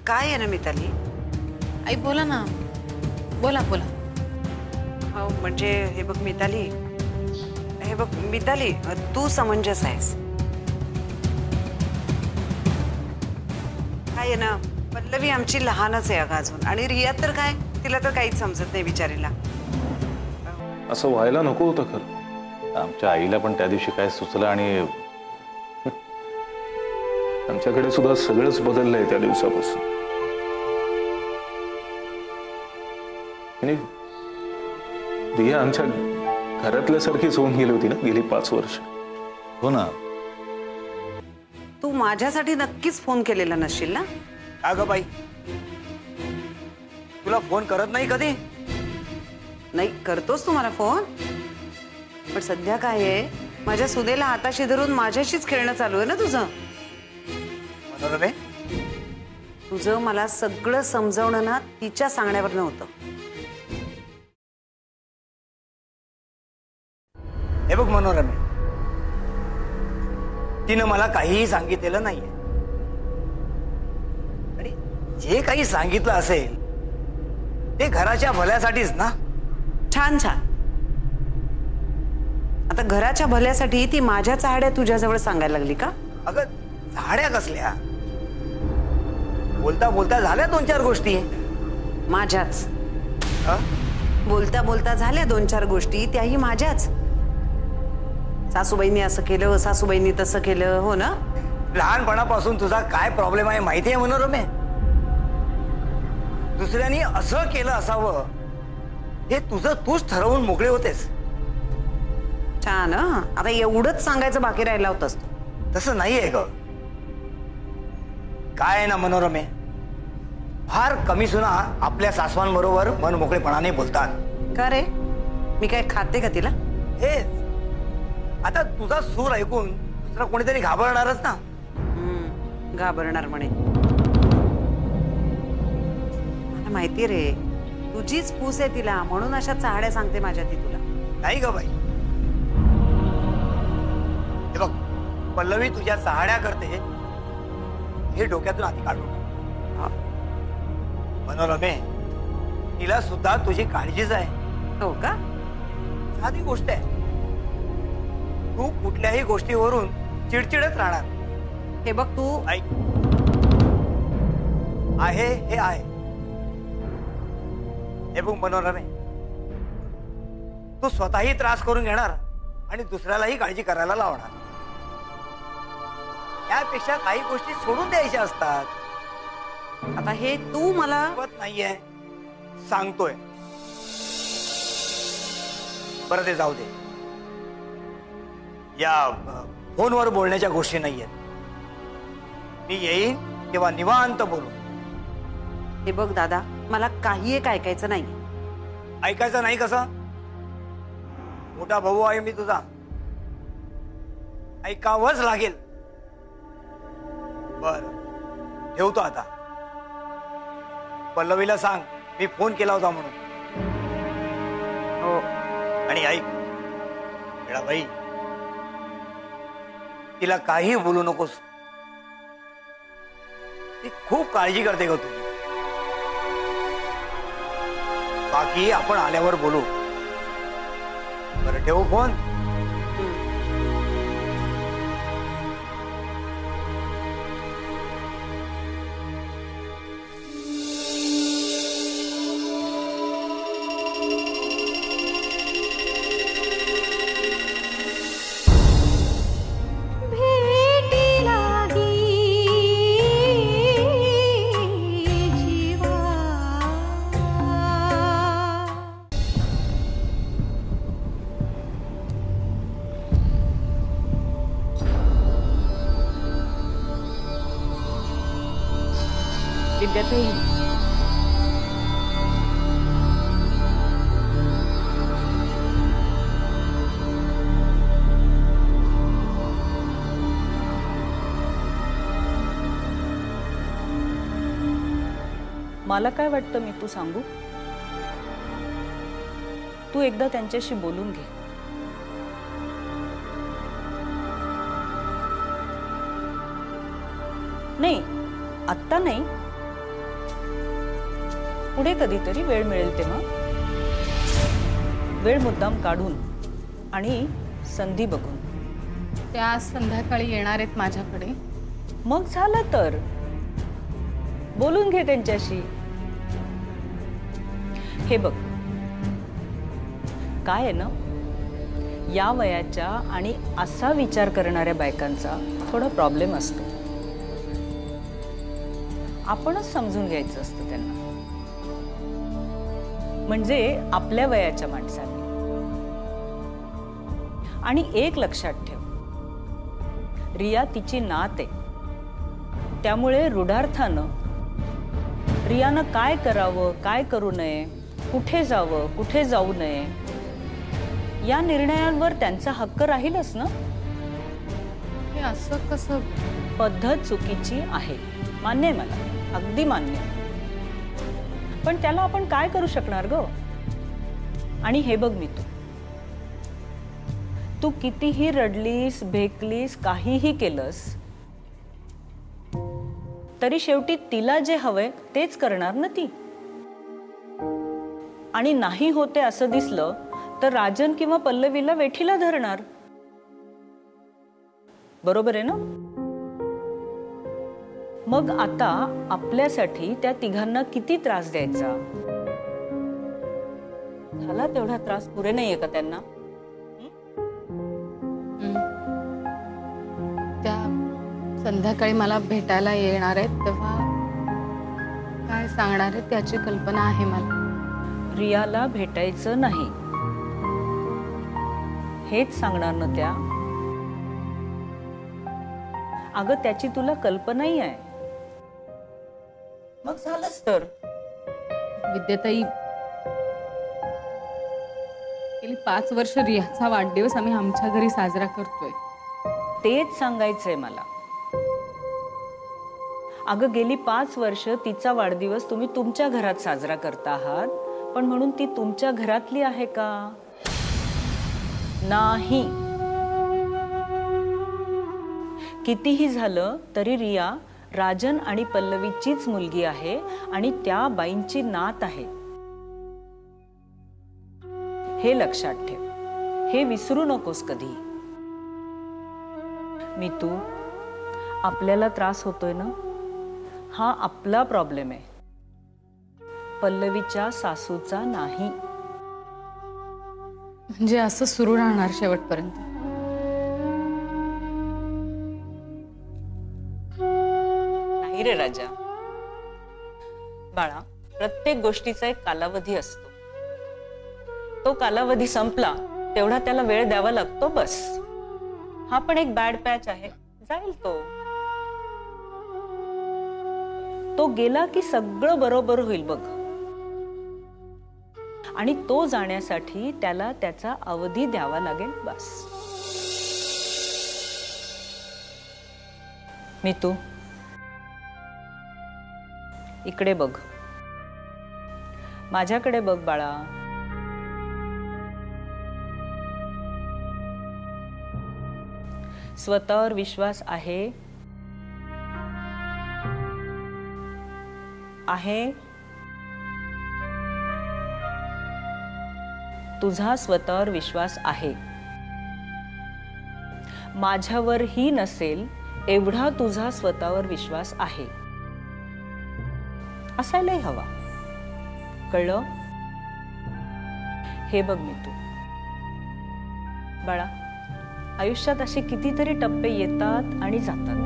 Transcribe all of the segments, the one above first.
काय आहे ना मिताली? आई बोला ना, बोला बोला. हो म्हणजे हे बघ मिताली, हे बघ मिताली, तू समंजस आहेस. काय आहे ना, पल्लवी आमची लहानच आहे अजून, आणि रिया तर काय, तिला तर काहीच समजत नाही बिचारीला. असं व्हायला नको होतं खरं. आमच्या आईला पण त्या दिवशी काय सुचलं आणि आमच्याकडे सुद्धा सगळंच बदललंय त्या दिवसापासून. रिया आमच्या घरातल्यासारखीच होऊन गेली होती ना गेली 5 वर्ष. हो ना. तू माझ्यासाठी नक्कीच फोन केलेला नसशील ना? अगं बाई, तुला फोन करत नाही कधी? नाही करतोस तू मला फोन, पण सध्या काय आहे, माझ्या सुनेला हाताशी धरून माझ्याशीच खेळणं चालू आहे ना तुझं. मनोरमे, तुझं मला सगळं समजावणं ना तिच्या सांगण्यावर नव्हतं. हे बघ मनोरमे, तिनं मला काहीही सांगितलेलं नाहीये, आणि जे काही सांगितलं असेल ते घराच्या भल्यासाठीच ना. छान छान. आता घराच्या भल्यासाठी ती माझ्या चाहड्या तुझ्याजवळ सांगायला लागली का? अगं झाड्या कसल्या, बोलता बोलता झाल्या 2-4 गोष्टी माझ्याच. बोलता बोलता झाल्या 2-4 गोष्टी, त्याही माझ्याच. सासूबाईंनी असं केलं, सासूबाईंनी तसं केलं, हो ना. लहानपणापासून तुझा काय प्रॉब्लेम आहे माहिती आहे मनोरमे? दुसऱ्यांनी असं केलं असावं हे तुझं तूच ठरवून मोकळे होतेस. छान. आता एवढंच सांगायचं बाकी राहिला होतास तू. तसं नाहीये ग. काय आहे ना मनोरमे, फार कमी सुना आपल्या सासवांबरोबर मन मोकळेपणाने बोलतात. का रे, मी काय खाते का तिला? हेच. आता तुझा सूर ऐकून दुसरा कोणीतरी घाबरणारच ना. घाबरणार म्हणे. मला माहिती रे, तुझीच पूस आहे तिला, म्हणून अशा चाहड्या सांगते माझ्या ती तुला. नाही ग बाई. हे बघ, पल्लवी तुझ्या चाहड्या करते हे डोक्यातून आधी काढून. मनोरमे, तिला सुद्धा तुझी काळजीच आहे. हो का? साधी गोष्ट आहे, तू कुठल्याही गोष्टीवरून चिडचिडत राहणार. हे बघ तू ऐक, आहे हे आहे. हे बघ मनोरमे, तू स्वतःही त्रास करून घेणार आणि दुसऱ्यालाही काळजी करायला लावणार. त्यापेक्षा काही गोष्टी सोडून द्यायच्या असतात. आता हे तू मला नाहीये सांगतोय. बरं ते जाऊ दे, या फोनवर बोलण्याच्या गोष्टी नाहीयेत. मी येईन तेव्हा निवांत बोलू. हे बघ दादा, मला काही एक ऐकायचं नाही. ऐकायचं नाही कसं? मोठा भाऊ आहे मी तुझा, ऐकावंच लागेल. बर ठेवतो आता. पल्लवीला सांग मी फोन केला होता म्हणून. हो. आणि ऐक वेळाबाई, तिला काही बोलू नकोस. ती खूप काळजी करते ग तुझी. बाकी आपण आल्यावर बोलू. बरं ठेवू फोन. विद्याताई, मला काय वाटतं मी तू सांगू, तू एकदा त्यांच्याशी बोलून घे. नाही, आत्ता नाही, पुढे कधीतरी वेळ मिळेल तेव्हा. वेळ मुद्दाम काढून आणि संधी बघून. त्या आज संध्याकाळी येणार आहेत माझ्याकडे. मग झालं तर बोलून घे त्यांच्याशी. हे बघ, काय आहे ना, या वयाच्या आणि असा विचार करणाऱ्या बायकांचा थोडा प्रॉब्लेम असतो. आपणच समजून घ्यायचं असतं त्यांना, म्हणजे आपल्या वयाच्या माणसांनी. आणि एक लक्षात ठेव, रिया तिची नात आहे, त्यामुळे रूढार्थानं रियानं काय करावं, काय करू नये, कुठे जावं, कुठे जाऊ नये, या निर्णयांवर त्यांचा हक्क राहीलच ना. हे असं कसं? पद्धत चुकीची आहे, मान्य आहे मला, अगदी मान्य. पण त्याला आपण काय करू शकणार ग. आणि हे बघ मी, तू कितीही रडलीस, भेकलीस, काहीही केलंस, तरी शेवटी तिला जे हवंय तेच करणार ना ती. आणि नाही होते असं दिसलं तर राजन किंवा पल्लवीला वेठीला धरणार. बरोबर आहे ना. मग आता आपल्यासाठी त्या तिघांना किती त्रास द्यायचा. झाला तेवढा त्रास पुरे नाहीये का त्यांना. त्या संध्याकाळी मला भेटायला येणार आहेत, तेव्हा काय सांगणार आहेत त्याची कल्पना आहे मला. रियाला भेटायचं नाही हेच सांगणार ना त्या. अगं त्याची तुला कल्पनाही आहे. मग झालंच तर. विद्याताई, गेली 5 वर्ष रियाचा वाढदिवस आम्ही आमच्या घरी साजरा करतोय. तेच सांगायचंय मला. अगं गेली 5 वर्ष तिचा वाढदिवस तुम्ही तुमच्या घरात साजरा करता आहात, पण म्हणून ती तुमच्या घरातली आहे का. नाही. कितीही झालं तरी रिया राजन आणि पल्लवीचीच मुलगी आहे आणि त्या बाईंची नात आहे. हे लक्षात ठेव, हे विसरू नकोस कधी. मी तू, आपल्याला त्रास होतोय ना, हा आपला प्रॉब्लेम आहे, पल्लवीच्या सासूचा नाही. म्हणजे असं सुरू राहणार शेवटपर्यंत. नाही रे राजा. बाळा, प्रत्येक गोष्टीचा एक कालावधी असतो. तो कालावधी संपला तेवढा त्याला वेळ द्यावा लागतो, बस. हा पण एक बॅड पॅच आहे, जाईल तो. तो गेला की सगळं बरोबर होईल बघ. आणि तो जाण्यासाठी त्याला त्याचा अवधी द्यावा लागेल, बस. मी तू इकडे बघ, माझ्याकडे बघ बाळा. स्वतःवर विश्वास आहे? आहे? तुझा स्वतःवर विश्वास आहे. माझ्यावरही नसेल एवढा तुझा स्वतःवर विश्वास आहे. असायलाही हवा. कळलं? हे बघ मी तू बाळा, आयुष्यात असे कितीतरी टप्पे येतात आणि जातात.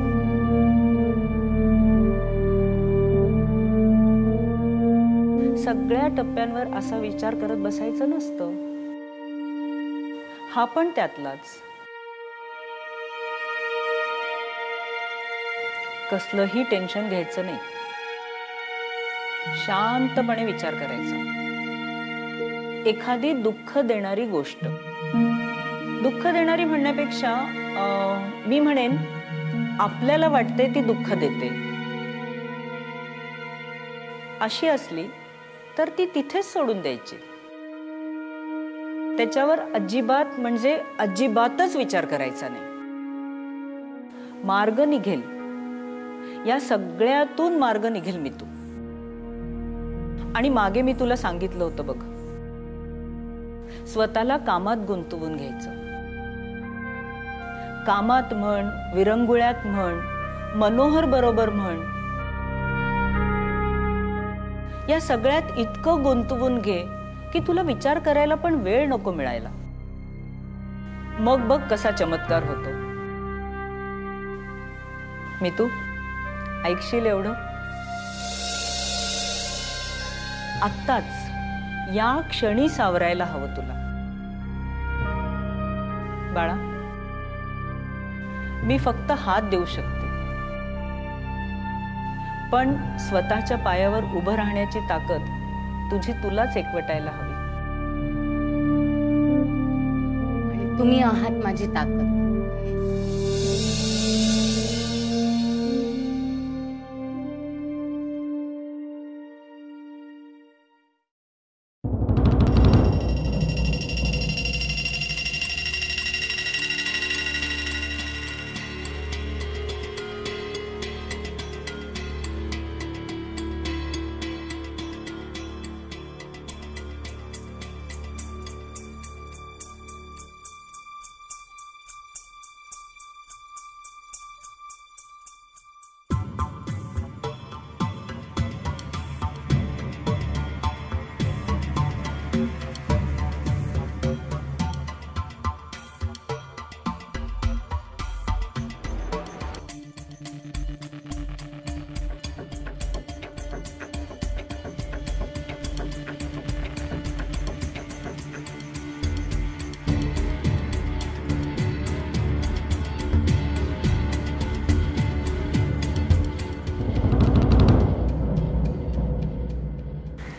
सगळ्या टप्प्यांवर असा विचार करत बसायचं नसतं. हा पण त्यातलाच. कसलंही टेन्शन घ्यायचं नाही. शांतपणे विचार करायचा. एखादी दुःख देणारी गोष्ट, दुःख देणारी म्हणण्यापेक्षा मी म्हणेन आपल्याला वाटते ती दुःख देते, अशी असली तर ती तिथेच सोडून द्यायची. त्याच्यावर अजिबात म्हणजे अजिबातच विचार करायचा नाही. मार्ग निघेल. या सगळ्यातून मार्ग निघेल मी तू. आणि मागे मी तुला सांगितलं होतं बघ, स्वतःला कामात गुंतवून घ्यायचं. कामात म्हण, विरंगुळ्यात म्हण, मनोहर बरोबर म्हण, या सगळ्यात इतकं गुंतवून घे की तुला विचार करायला पण वेळ नको मिळायला. मग बघ कसा चमत्कार होतो. मी तू ऐकशील एवढं? आत्ताच या क्षणी सावरायला हवं तुला बाळा. मी फक्त हात देऊ शकते, पण स्वतःच्या पायावर उभं राहण्याची ताकद तुझी तुलाच एकवटायला हवी. आणि तुम्ही आहात माझी ताकद.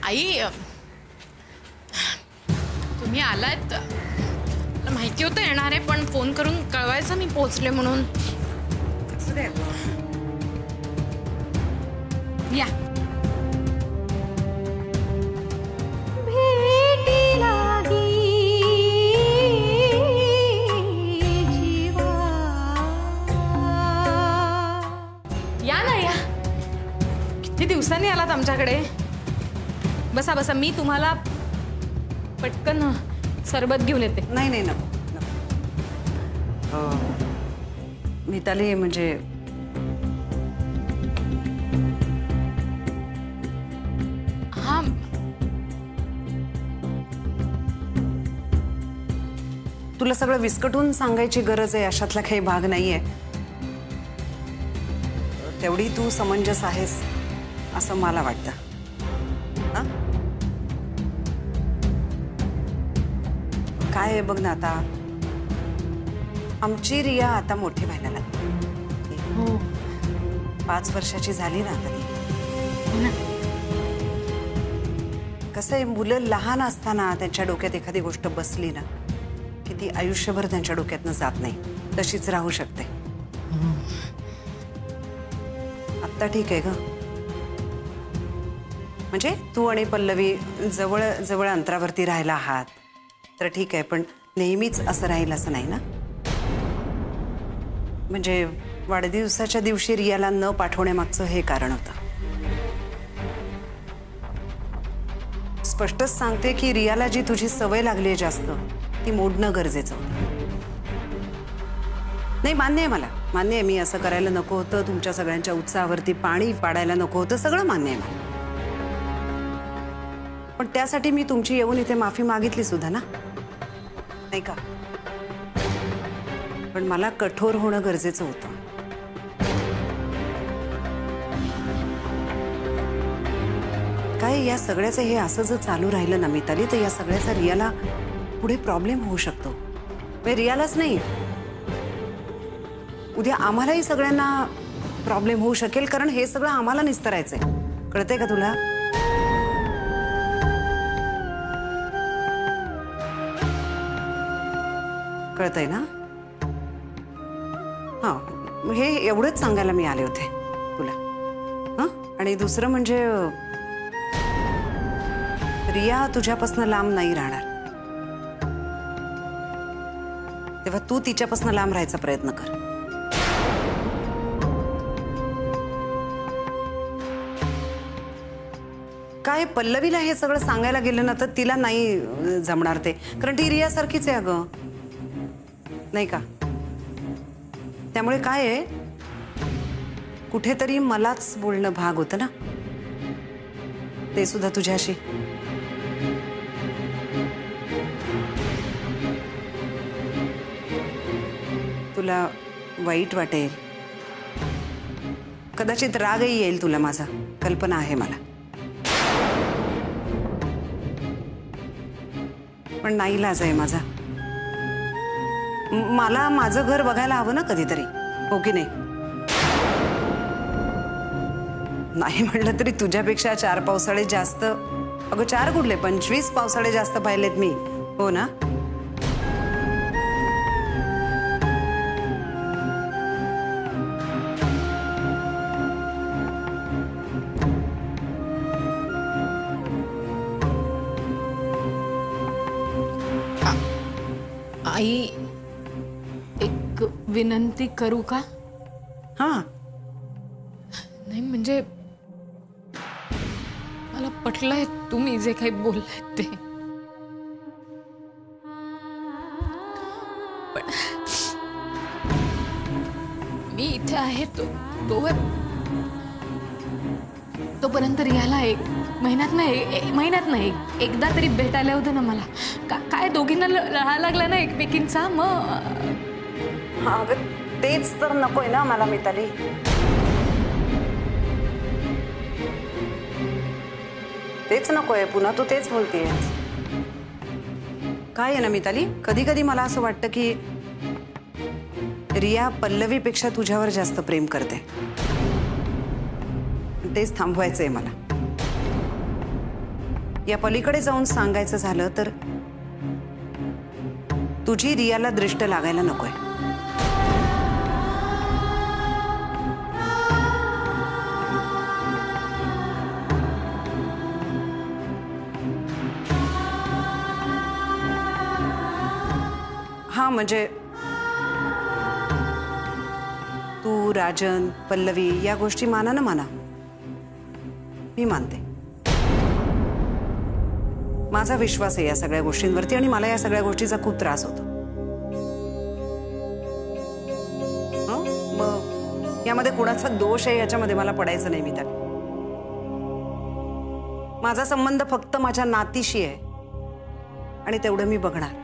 आई, तुम्ही आलात, मला माहिती होतं येणार आहे, पण फोन करून कळवायचं मी पोहोचले म्हणून. या. या ना या. किती दिवसांनी आलात आमच्याकडे. बसा बसा, मी तुम्हाला पटकन सरबत घेऊन येते. नाही नाही नको नको. मिताली म्हणजे हा, तुला सगळं विस्कटून सांगायची गरज आहे अशातला काही भाग नाहीये. तेवढी तू समंजस आहेस असं मला वाटतं. काय आहे बघ ना, आता आमची रिया आता मोठी व्हायला लागली. 5 वर्षाची झाली ना आता ती. कसं आहे, मुलं लहान असताना त्यांच्या डोक्यात एखादी गोष्ट बसली ना की ती आयुष्यभर त्यांच्या डोक्यातनं जात नाही, तशीच राहू शकते. आत्ता ठीक आहे ग. म्हणजे तू आणि पल्लवी जवळ जवळ अंतरावरती राहायला आहात तर ठीक आहे, पण नेहमीच असं राहील असं नाही ना. म्हणजे वाढदिवसाच्या दिवशी रियाला न पाठवण्यामागचं हे कारण होतं. स्पष्टच सांगते की रियाला जी तुझी सवय लागली आहे जास्त ती मोडणं गरजेचं होतं. नाही, मान्य आहे मला, मान्य आहे, मी असं करायला नको होतं, तुमच्या सगळ्यांच्या उत्साहावरती पाणी पाडायला नको होतं, सगळं मान्य आहे मला. पण त्यासाठी मी तुमची येऊन इथे माफी मागितली सुद्धा ना, नाही का? पण मला कठोर होणं गरजेचं होतं. काय या सगळ्याचं हे असं जर चालू राहिलं ना मिताली, तर या सगळ्याचा रियाला पुढे प्रॉब्लेम होऊ शकतो. म्हणजे रियालाच नाही, उद्या आम्हालाही सगळ्यांना प्रॉब्लेम होऊ शकेल, कारण हे सगळं आम्हाला निस्तरायचंय. कळतंय का तुला? कळतंय ना? हा, हे एवढंच सांगायला मी आले होते तुला. हा, आणि दुसरं म्हणजे रिया तुझ्यापासून लांब नाही राहणार, तेव्हा तू तिच्यापासून लांब राहायचा प्रयत्न कर. काय पल्लवीला हे सगळं सांगायला गेलं ना तर तिला नाही जमणार ते, कारण ती रिया सारखीच आहे अगं, नाही का? त्यामुळे काय आहे, कुठेतरी मलाच बोलणं भाग होतं ना, ते सुद्धा तुझ्याशी. तुला वाईट वाटेल, कदाचित रागही येईल तुला माझा, कल्पना आहे मला, पण नाईलाज आहे माझा. मला माझं घर बघायला हवं ना कधीतरी, हो की नाही? नाही म्हणलं तरी तुझ्यापेक्षा 4 पावसाळे जास्त, अगं 4 कुठले 25 पावसाळे जास्त पाहिलेत मी, हो ना? आई, एक विनंती करू का? हा, नाही म्हणजे मला पटलंय तुम्ही जे काही बोललाय ते, पण मी इथे आहे तोपर्यंत रियाला महिन्यात नाही एकदा तरी भेटायला होतं ना मला. काय दोघींना लळा लागला ना एकमेकींचा, मग हा, अगं तेच तर नकोय ना मला मिताली. तेच नकोय, पुन्हा तू तेच बोलतेस. काय आहे ना मिताली, कधी कधी मला असं वाटतं की रिया पल्लवीपेक्षा तुझ्यावर जास्त प्रेम करते, तेच थांबवायचंय मला. या पलीकडे जाऊन सांगायचं झालं तर तुझी रियाला दृष्ट लागायला नकोय. हा, म्हणजे तू, राजन, पल्लवी या गोष्टी माना ना, माना, मी मानते. माझा विश्वास आहे या सगळ्या गोष्टींवरती, आणि मला या सगळ्या गोष्टीचा खूप त्रास होतो. मग यामध्ये कुणाचा दोष आहे याच्यामध्ये मला पडायचं नाही. मी तर माझा संबंध फक्त माझ्या नातीशी आहे, आणि तेवढं मी बघणार.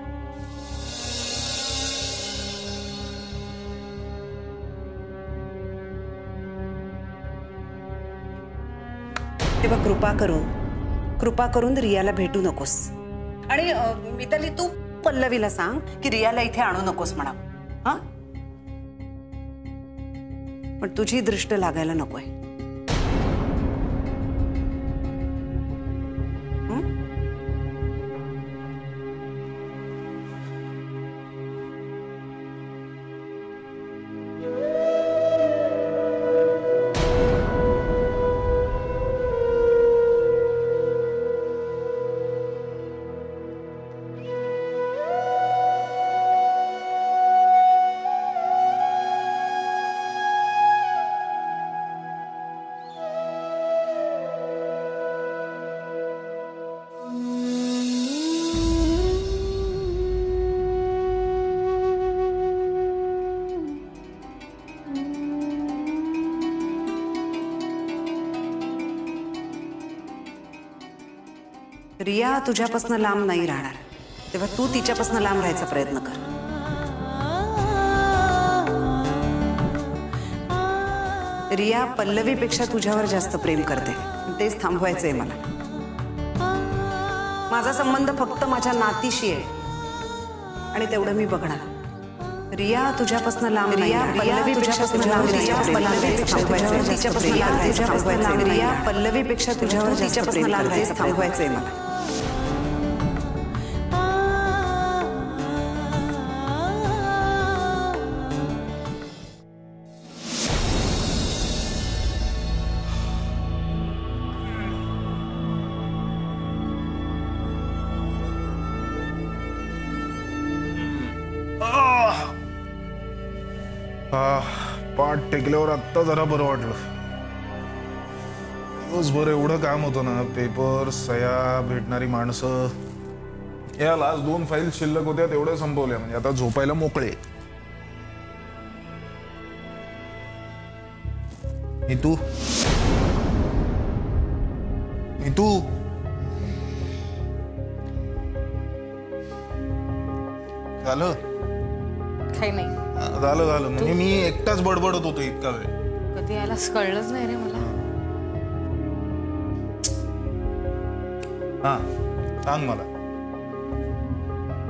तेव्हा कृपा करून रियाला भेटू नकोस. आणि मिताली, तू पल्लवीला सांग की रियाला इथे आणू नकोस म्हणा. हा, पण तुझी दृष्ट लागायला नकोय. रिया तुझ्यापासून लांब नाही राहणार, तेव्हा तू तिच्यापासून लांब राहायचा प्रयत्न कर. रिया पल्लवीपेक्षा तुझ्यावर जास्त प्रेम करते, तेच थांबवायचंय मला. माझा संबंध फक्त माझ्या नातीशी आहे आणि तेवढं मी बघणार. रिया तुझ्यापासून लांब, रिया पल्लवीपेक्षा तुझ्यावर रिया पल्लवीपेक्षा तुझ्यावर तिच्यापासून लांब राहायचं थांबवायचंय मला. पाठ टेकल्यावर आत्ता जरा बरं वाटलं. दिवसभर एवढं काम होतं ना, पेपर, सह्या, भेटणारी माणसं. या लास्ट 2 फाईल शिल्लक होत्या, तेवढ्या संपवल्या. म्हणजे आता झोपायला मोकळे. नीतू, नीतू, झालं काही नाही. झालं म्हणजे मी एकटाच बडबडत होतो इतका वेळ. कधी यायला कळलंच नाही रे मला. हा, सांग मला,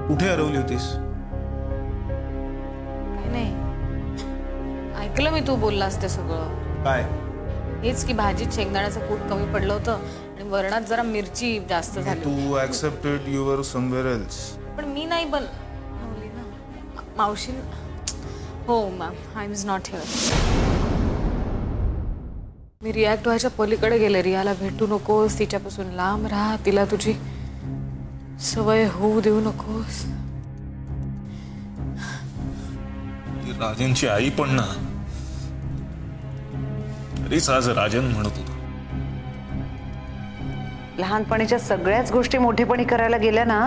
कुठे हरवली होतीस? काही नाही. ऐकलं मी, तू बोललास ते सगळं. काय? हेच की भाजीत शेंगदाण्याचं कूट कमी पडलं होतं आणि वरणात जरा मिरची जास्त झाली. तू ऍक्सेप्टेड युअर समवेअर एल्स. पण मी नाही बनवली ना. मावशी. हो ma'am, I was not here. Me react व्हायच्या पलीकडे गेले. रियाला भेटू नकोस, तिच्यापासून लांब राहा, तिला तुझी सवय होऊ देऊ नकोस. राजनची आई पण ना, तरीच आज राजन म्हणत होता. लहानपणीच्या सगळ्याच गोष्टी मोठेपणी करायला गेल्या ना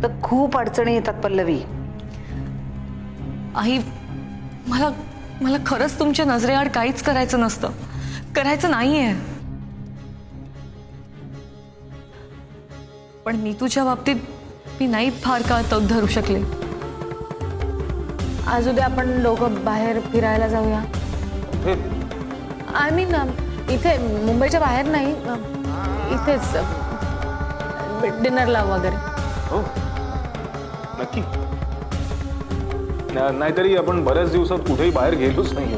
तर खूप अडचणी येतात पल्लवी. आई, मला खरंच तुमच्या नजरेआड काहीच करायचं नसतं, करायचं नाहीये. पण मी तुझ्या बाबतीत मी नाही फार काळ तग धरू शकले. आज उद्या आपण दोघं बाहेर फिरायला जाऊया. आय मीन इथे मुंबईच्या बाहेर नाही, इथेच डिनरला वगैरे. हो, नक्की. नाहीतरी आपण बऱ्याच दिवसात कुठेही बाहेर गेलोच नाही.